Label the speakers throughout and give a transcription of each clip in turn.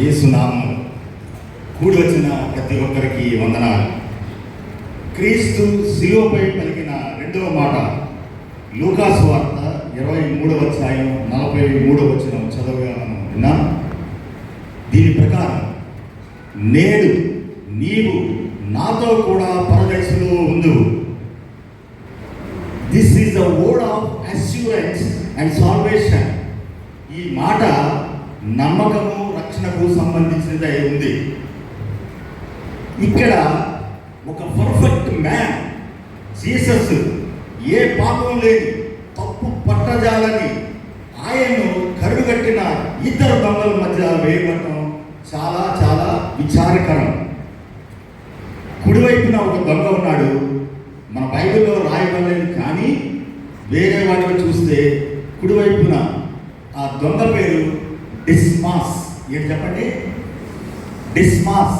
Speaker 1: యేసునామములో కూడి వచ్చిన ప్రతి ఒక్కరికి వందనాలు. క్రీస్తు శిలువపై పలికిన రెండవ మాట లూకా సువార్త 23వ అధ్యాయం 43వ వచనం చదువుగా మనం విన్నాం. దీని ప్రకారం నేడు నీవు నాతో కూడా పరదేశంలో ఉందువు. This is the word of assurance and salvation. ఈ మాట నమ్మకము రక్షణకు సంబంధించినది అయి ఉంది. ఇక్కడ ఒక పర్ఫెక్ట్ మ్యాన్ జీసస్, ఏ పాపం లేని తప్పు పట్టజాలని ఆయన్ను కరుడుగట్టిన ఇద్దరు దొంగల మధ్య వేయబడటం చాలా చాలా విచారకరం. కుడివైపున ఒక దొంగ ఉన్నాడు. మన బైబిల్లో రాయబడలేదు, కానీ వేరే వాటిని చూస్తే కుడివైపున ఆ దొంగ పేరు డిస్మాస్. ఏంటి చెప్పండి? డిస్మాస్.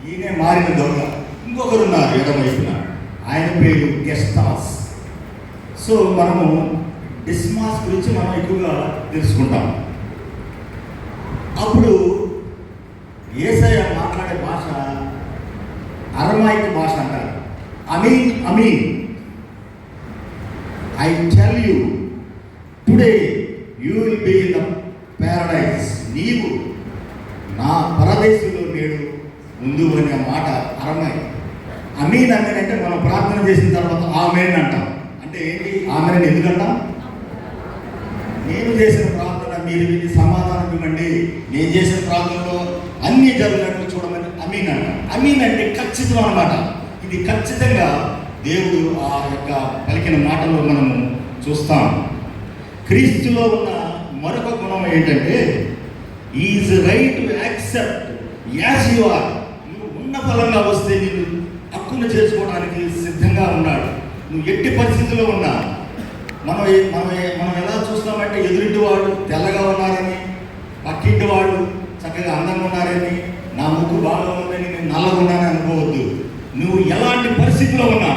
Speaker 1: ఈయనే మారిన దొంగ. ఇంకొకరు ఉన్నారు ఎడమవైపున, ఆయన పేరు గెస్టాస్. సో మనము డిస్మాస్ గురించి మనం ఎక్కువగా తెలుసుకుంటాం. అప్పుడు యేసయ్య మాట్లాడే భాష అరమాయిక్ భాష అంటారు. Amen amen, I tell you today you will be in the paradise. నీవు నా పరదేశంలో నేడు ముందు అనే మాట అరమాయి. అమీన్ అమీన్ అంటే మనం ప్రార్థన చేసిన తర్వాత ఆమెన్ అంటాం. అంటే ఏంటి ఆమెన్ ఎందుకంటాం? నేను చేసిన ప్రార్థన మీరు విని సమాధానం ఇవ్వండి, నేను చేసిన ప్రార్థనలో అన్నీ జరిగినట్లు చూడమని అమీన్ అంటాం. అమీన్ అంటే ఖచ్చితం అన్నమాట. ఇది ఖచ్చితంగా దేవుడు ఆ యొక్క పలికిన మాటలో మనము చూస్తాం. క్రీస్తులో ఉన్న మరొక గుణం ఏంటంటే is right to accept as you are. నువ్వు ఉన్న ఫలంగా వస్తే నీవు హక్కును చేసుకోవడానికి సిద్ధంగా ఉన్నాడు. నువ్వు ఎట్టి పరిస్థితుల్లో ఉన్నా. మనం ఎలా చూస్తామంటే ఎదురింటి వాడు తెల్లగా ఉన్నారని, పక్కింటి వాడు చక్కగా అందంగా ఉన్నారని, నా ముక్కు బాగా ఉందని నేను నల్లగా ఉన్నానని అనుకోవద్దు. నువ్వు ఎలాంటి పరిస్థితిలో ఉన్నా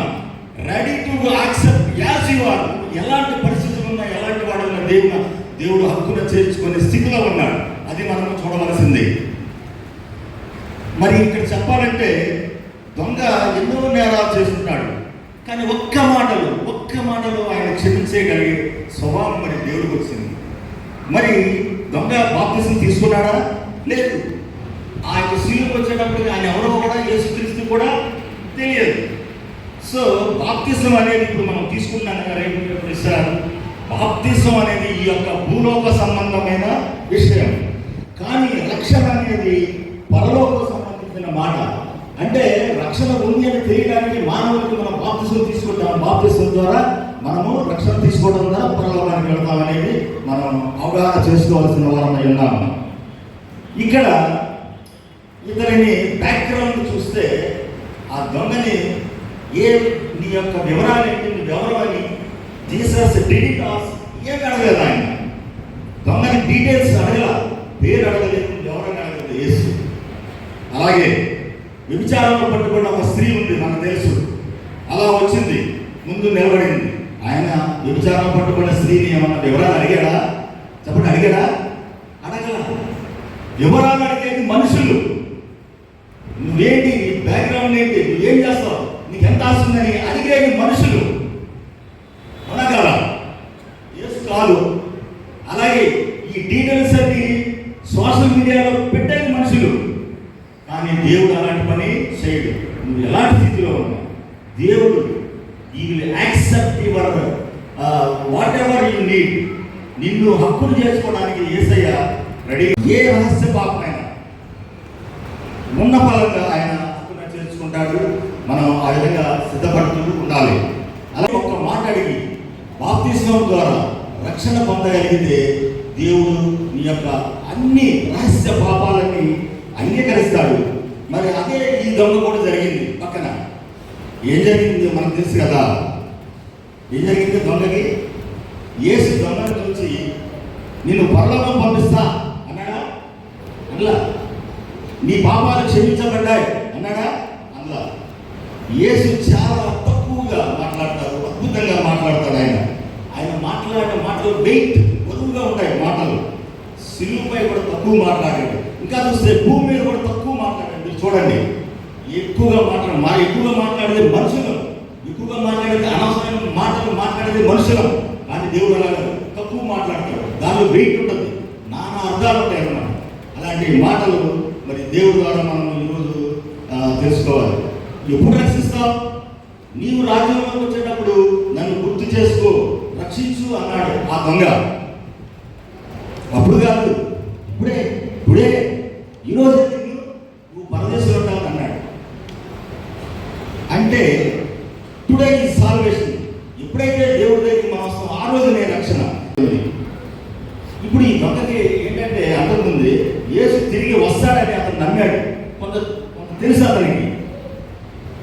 Speaker 1: ready to accept as you are. ఎలాంటి పరిస్థితులు ఉన్నా, ఎలాంటి వాడు ఉన్న దేవుడు హక్కును చేర్చుకునే స్థితిలో ఉన్నాడు. అది మనం చూడవలసింది. మరి ఇక్కడ చెప్పాలంటే దొంగ ఎన్నో నేరాలు చేస్తున్నాడు, కానీ ఒక్క మాటలో ఆయన క్షమించగలిగే స్వభావం మరి దేవుడికి వచ్చింది. మరి దొంగ బాప్తిసం తీసుకున్నాడా? లేదు. ఆ యొక్క శిలువకు వచ్చేటప్పుడు ఆయన ఎవరో కూడా యేసుక్రీస్తు కూడా తెలియదు. సో బాప్తిసం అనేది ఇప్పుడు మనం తీసుకున్నాం కదా, ఇప్పుడు ఇస్తారు. బాప్తిసం అనేది ఈ యొక్క భూలోక సంబంధమైన విషయం, కానీ రక్షణ అనేది పరలోక సంబంధించిన మాట. అంటే రక్షణ ఉంది అని తెలియడానికి మానవుడికి మనం బాప్తిసం తీసుకుంటాం. బాప్తిసం ద్వారా మనము రక్షణ తీసుకోవడం ద్వారా పరలోకానికి వెళ్తాం అనేది మనం అవగాహన చేసుకోవాల్సిన వారమై ఉన్నాము. ఇక్కడ ఇతని బ్యాక్గ్రౌండ్ చూస్తే ఆ దొంగని నీ యొక్క వివరాలు ఏంటి, నీ వివరమని జీసస్ డిడ్ ఆస్క్. ఏమి అడగలేదు ఆయన. దొంగని డీటెయిల్స్ అడగల, పేరు అడగలేదు, ఎవరైనా అడగలేదు యేసు. అలాగే వ్యభిచారంలో పట్టుకున్న ఒక స్త్రీ ఉంది, మనకు తెలుసు. అలా వచ్చింది, ముందు నిలబడింది. ఆయన వ్యభిచారంలో పట్టుకున్న స్త్రీని ఏమన్నా వివరాలు అడిగాడా? చెప్పండి, అడిగాడా? అడగల. వివరాలు అడిగేది మనుషులు. నువ్వేంటి, బ్యాక్గ్రౌండ్ ఏంటి, నువ్వేం చేస్తావు, నీకు ఎంత వస్తుందని అడిగేది మనుషులు. అనగల యేసు కాదు. అలాగే ఈ డీటెయిల్స్ అన్ని సోషల్ మీడియాలో పెట్టేది మనుషులు, కానీ దేవుడు అలాంటి పని చేయడు. నువ్వు ఎలాంటి స్థితిలో ఉన్నావు, దేవుడు ఈ will accept your what ever you need. నిన్ను హక్కును చేసుకోవడానికి యేసయ్య రెడీ. ఏ రహస్య పాపమైనా ఉన్న ఫలంగా ఆయన హక్కును చేర్చుకుంటాడు. మనం ఆ విధంగా సిద్ధపడుతూ ఉండాలి. అలాగే ఒక్క మాట అడిగి బాప్తిస్మం ద్వారా రక్షణ పొందగలిగితే దేవుడు నీ యొక్క అన్ని రహస్య పాపాలన్నీ అంగీకరిస్తాడు. మరి అదే ఈ దొంగ కూడా జరిగింది. పక్కన ఏం జరిగింది మనకు తెలుసు కదా. ఏం జరిగింది దొంగకి? యేసు దొంగను చూసి నిన్ను పరలోకం పంపిస్తా అన్నాడా? అలా. నీ పాపాలు క్షమించబడ్డాయి అన్నాడా? అలా. యేసు చాలా తక్కువగా మాట్లాడతారు, అద్భుతంగా మాట్లాడతాడు. ఆయన మాట్లాడే మాటలు వెయిట్ బరువుగా ఉంటాయి మాటలు. సిలువపై కూడా తక్కువ మాట్లాడాడు. ఇంకా చూస్తే భూమి మీద కూడా తక్కువ మాట్లాడండి. మీరు చూడండి, ఎక్కువగా మాట్లాడేది మనుషులు, ఎక్కువగా మాట్లాడేది అనవసరమైన మాటలు మాట్లాడేది మనుషులు. కానీ దేవుడు అలాగా తక్కువ మాట్లాడతాడు, దానిలో వెయిట్ ఉంటుంది, నానా అర్థాలు ఉంటాయి అన్నమాట. అలాంటి మాటలు మరి దేవుడి ద్వారా మనం ఈరోజు తెలుసుకోవాలి. ఎప్పుడు రక్షిస్తావు? నీవు రాజ్యంలోకి వచ్చేటప్పుడు నన్ను గుర్తు చేసుకో, రక్షించు అన్నాడు ఆ దొంగ. అప్పుడు కాదు, ఇప్పుడే ఈరోజు నువ్వు పరదేశంలో ఉంటావు అన్నాడు. అంటే టుడే ఈ సాల్వేషన్. ఎప్పుడైతే దేవుడి దగ్గరికి మనం వస్తాం ఆ రోజునే రక్షణ. ఇప్పుడు ఈ దొంగకి ఏంటంటే అంతకుముందు యేసు తిరిగి వస్తాడని అతను నమ్మాడు. కొంత తెలుసు అతనికి.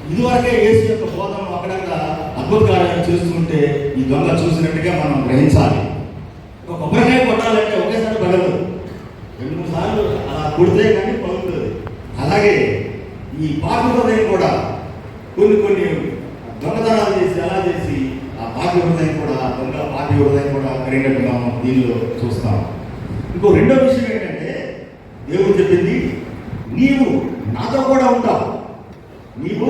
Speaker 1: ఇదివరకే యేసు యొక్క బోధనలు అక్కడక్కడ అద్భుత కార్యాలు చేస్తుంటే ఈ దొంగ చూసినట్టుగా మనం గ్రహించాలి. ఒక కొబ్బరికాయ కొట్టాలంటే ఒకేసారి పడదు, 2-3 సార్లు అలా కొడితే కానీ పగులుతుంది. అలాగే ఈ పాపి హృదయం కూడా కొన్ని దొంగతనాలు చేసి అలా చేసి ఆ పాపి హృదయం కూడా పాపి హృదయం కూడా కరిగినట్టు మనం దీనిలో చూస్తాం. ఇంకో రెండో విషయం ఏంటంటే దేవుడు చెప్పింది, నీవు నాతో కూడా ఉంటావు, నీవు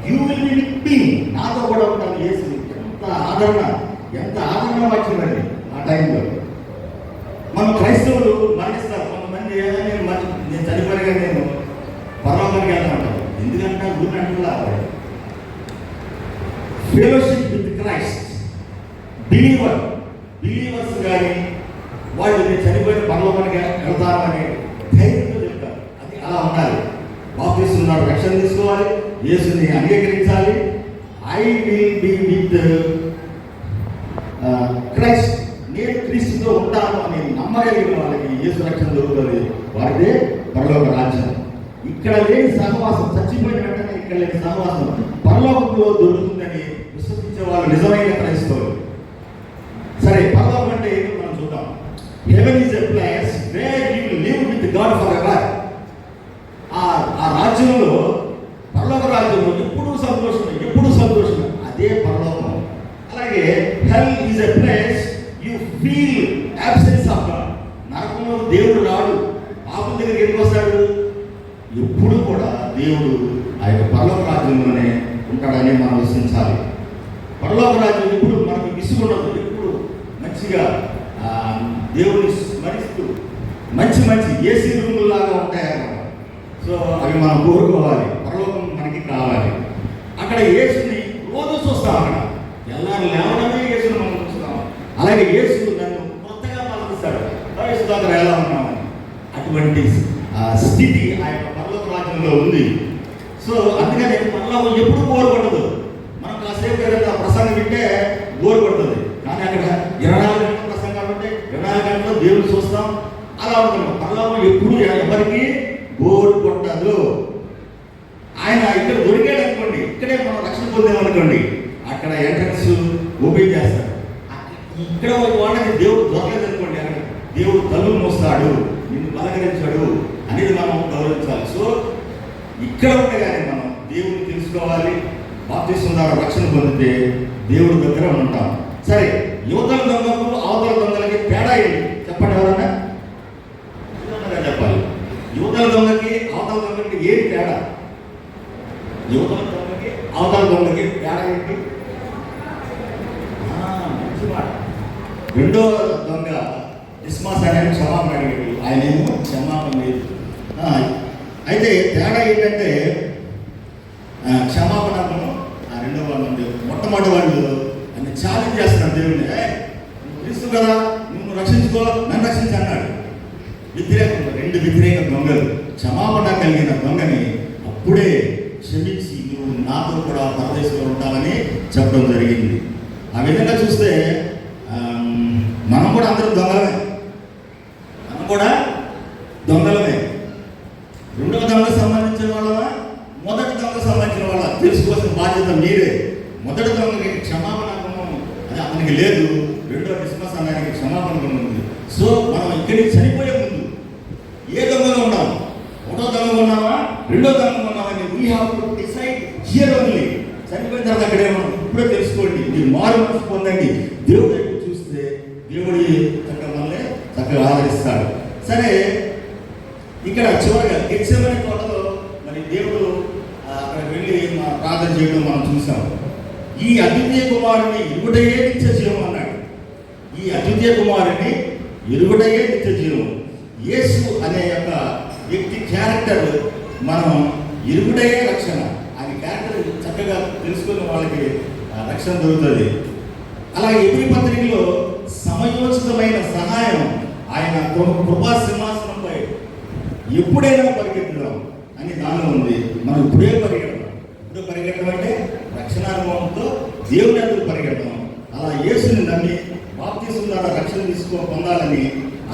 Speaker 1: you will be with me, నాతో కూడా ఉంటావు. యేసు ఎంత ఆదరణ వచ్చిందండి ఆ టైంలో. మనం క్రైస్తవులు మరణిస్తారు. కొంతమంది నేను చనిపోయిగా నేను పరలోకానికి వెళ్తామంటారు. ఎందుకంటే ఊరినట్టులా ఫెలోషిప్ విత్ క్రైస్ట్ బిలీవర్స్ కానీ వాళ్ళు నేను చనిపోయిన పరలోకానికి వెళ్తామని ధైర్యంతో చెప్తారు. అది అలా ఉండాలి. బాప్తిస్తున్నాడు, రక్షణ తీసుకోవాలి, యేసుని అంగీకరించాలి. I will be with Christ, నేను క్రీస్తుతో ఉంటాను అని నమ్మగలిగిన వాళ్ళకి యేసు రక్షణ దొరుకుతుంది. వారిదే పరలోక రాజ్యం. ఇక్కడ లేని సహవాసం, చచ్చిపోయిన వెంటనే ఇక్కడ లేని సహవాసం పరలోకంలో దొరుకుతుందని విశ్వసించే వాళ్ళు నిజమైన క్రైస్తవులు. సరే, పరలోకం అంటే ఏంటో మనం చూద్దాం. Heaven is a place where you will live with God for ever. ఆ రాజ్యంలో, పరలోక రాజ్యంలో ఎప్పుడూ సంతోషం, అదే పరలోకం. అలాగే హెల్ is a place you feel absence of God. నరకంలో దేవుడు రాడు, పాపం దగ్గరికి ఎందుకు వస్తాడు? ఎప్పుడు కూడా దేవుడు ఆ యొక్క పరలోక రాజ్యంలోనే ఉంటాడని మనం విశ్వసించాలి. పరలోక రాజ్యం ఎప్పుడు మనకు విసుగుండదు, ఎప్పుడు మంచిగా దేవుడిని స్మరిస్తూ మంచి ఏసీ రూముల్లాగా ఉంటాయన్నమాట. సో అవి మనం కోరుకోవాలి, పరలోకం మనకి కావాలి. అక్కడ యేసుని రోజు చూస్తాం, అక్కడ ఎల్లారు లేవడమే యేసుని మనం చూస్తాం. అలాగే యేసు నన్ను కొత్తగా పలకిస్తాడు, యేసు దగ్గర ఎలా ఉన్నామని. అటువంటి స్థితి ఆ యొక్క పరలోక రాజ్యంలో ఉంది. సో అందుకని పరలోకం ఎప్పుడు బోరు పడదు. మనం కాసేపు ఏదైనా ప్రసంగం వింటే బోరు పడుతుంది, కానీ అక్కడ 24 గంటల ప్రసంగాలు ఉంటే 24 గంటలు దేవుడు చూస్తాం. అలా ఉంటుంది. పరలోకం ఎప్పుడు ఎవరికి బోరు కొట్టదు. ఆయన ఇక్కడ దొరికాడు అనుకోండి, ఇక్కడే మనం రక్షణ పొందామనుకోండి, అక్కడ ఎంట్రన్స్ ఓపెన్ చేస్తాడు. ఇక్కడ వాళ్ళకి దేవుడు దొరకలేదు అనుకోండి, అక్కడ దేవుడు తలుపు మోస్తాడు, నిన్ను పలకరించాడు అనేది మనం గౌరవించాలి. సో ఇక్కడ ఉండగానే మనం దేవుడిని తెలుసుకోవాలి. బాప్తిస్మం ద్వారా రక్షణ పొందితే దేవుడి దగ్గర ఉంటాం. సరే, యువతల దొంగకు అవతల దొంగలకి తేడా ఏంటి చెప్పండి, ఎవరన్నా చెప్పాలి. యువతల దొంగకి అవతల దొంగకి ఏంటి తేడా? యువతల దొంగకి అవతల దొంగకి తేడా ఏంటి? మంచి మాట. రెండో దొంగ డిస్మాస్ ఆయన క్షమాపణ అడిగాడు, ఆయనేమో క్షమాపణ లేదు. అయితే తేడా ఏంటంటే క్షమాపణను ఆ రెండో వాళ్ళు మొట్టమొదటి వాళ్ళు ఆయన ఛాలెంజ్ చేస్తున్నారు దేవుడిని. నువ్వు క్రీస్తు కదా, నువ్వు రక్షించుకో, నన్ను రక్షించి అన్నాడు. రెండు వ్యతిరేక దొంగలు. క్షమాపణ కలిగిన దొంగని అప్పుడే క్షమించి నువ్వు నాతో కూడా పరదేశంలో ఉంటావని చెప్పడం జరిగింది. ఆ విధంగా చూస్తే మనం కూడా అందరం దొంగలమే. రెండవ దొంగకు సంబంధించిన వాళ్ళవా, మొదటి దొంగకు సంబంధించిన వాళ్ళ తెలుసుకోవాల్సిన బాధ్యత మీరే. మొదటి దొంగకి క్షమాపణ అది అతనికి లేదు, రెండో డిస్మస్ అన్నానికి క్షమాపణ ఉంది. సో మనం ఇక్కడి చనిపోయే ముందు ఏ దొంగగా ఉన్నాం? ఒకటో దొంగగా ఉన్నావా, రెండో దొంగగా ఉన్నామని we have to decide here only. చనిపోయిన తర్వాత అక్కడే మనం ఇప్పుడే తెలుసుకోండి, మీరు మారు మనసు పొందండి. దేవుడి వైపు చూస్తే దేవుడి చక్కగా మనల్ని చక్కగా ఆదరిస్తాడు. సరే, ఇక్కడ చివరిగా గెత్సేమనే తోటలో మరి దేవుడు అక్కడికి వెళ్ళి ప్రార్థన చేయడం మనం చూసాం. ఈ అద్వితీయ కుమారుని ఇరుగుటయే నిత్య జీవం అన్నాడు. ఈ అద్వితీయ కుమారుని ఇరుగుటయే నిత్య జీవం. యేసు అనే యొక్క వ్యక్తి క్యారెక్టర్ మనం ఇరుగుటయే రక్షణ. ఆయన క్యారెక్టర్ చక్కగా తెలుసుకున్న వాళ్ళకి రక్షణ దొరుకుతుంది. అలాగే ఎబ్రీ పత్రికలో సమయోచితమైన సహాయం, ఆయన కృపా సింహాసనంపై ఎప్పుడైనా పరిగెత్తడం అని దానిలో ఉంది. మనం ఇప్పుడే పరిగెడతాం. ఇప్పుడు పరిగెట్టడం అంటే రక్షణానుభవంతో దేవుని అందరూ పరిగెడతాం. అలా యేసుని నమ్మి బాప్తిసం ద్వారా రక్షణ పొందాలని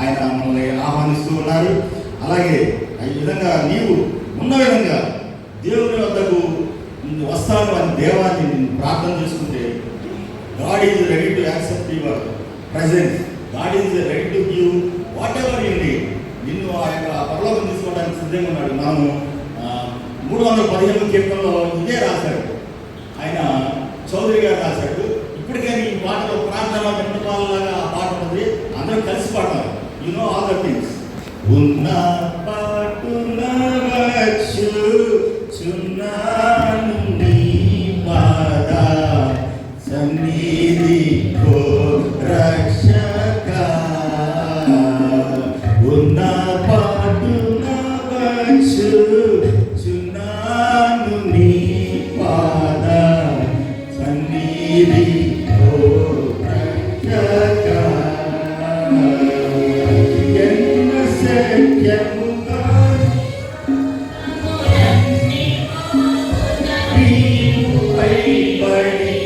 Speaker 1: ఆయన మనల్ని ఆహ్వానిస్తూ ఉన్నారు. అలాగే ఈ విధంగా నీవు ఉన్న విధంగా దేవుని వద్దకు వస్తాను అని దేవాన్ని ప్రార్థన చేసుకుంటే God is ready to accept your presence. God is ready to give whatever you need. నిన్ను ఆ యొక్క పరలోకం తీసుకోవడానికి సిద్ధంగా ఉన్నాడు. మనము 315 కీర్తనలో ఇదే రాశాడు. ఆయన చౌదరి గారు రాశాడు. ఇప్పటికే ఈ పాటలో ప్రార్థన విన్నపాలలాగా ఆ పాట ఉంది. అందరూ కలిసి పాడతారు. You know all the things. ఉన్న పాటున వచ్చుచున్నాను నీ పాద సన్నిధిలో రక్షకా. ఉన్న పాటున వచ్చుచున్నాను నీ పాద సన్నిధిలో రక్షకా. ఎన్న సత్యముగా నీపై పడి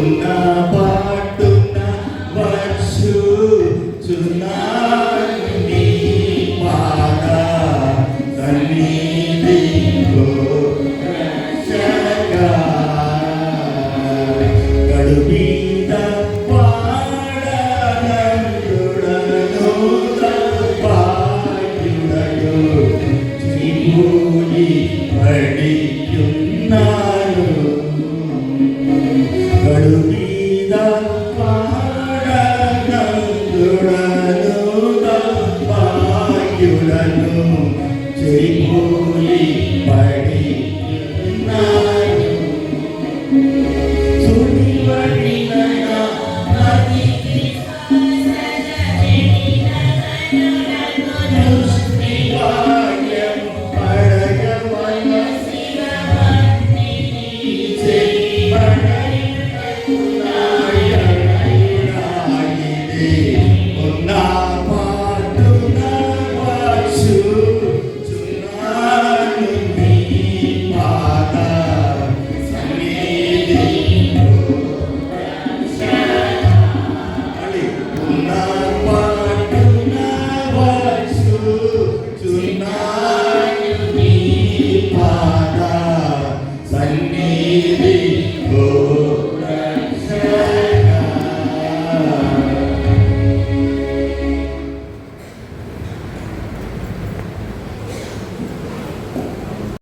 Speaker 1: ఉన్న పాటున వచ్చుచున్నాను నీ పాద సన్నిధిలో రక్షకా. గడుపీద వాడనందుడను తపాయుడయు చిమూయి పడియున్నా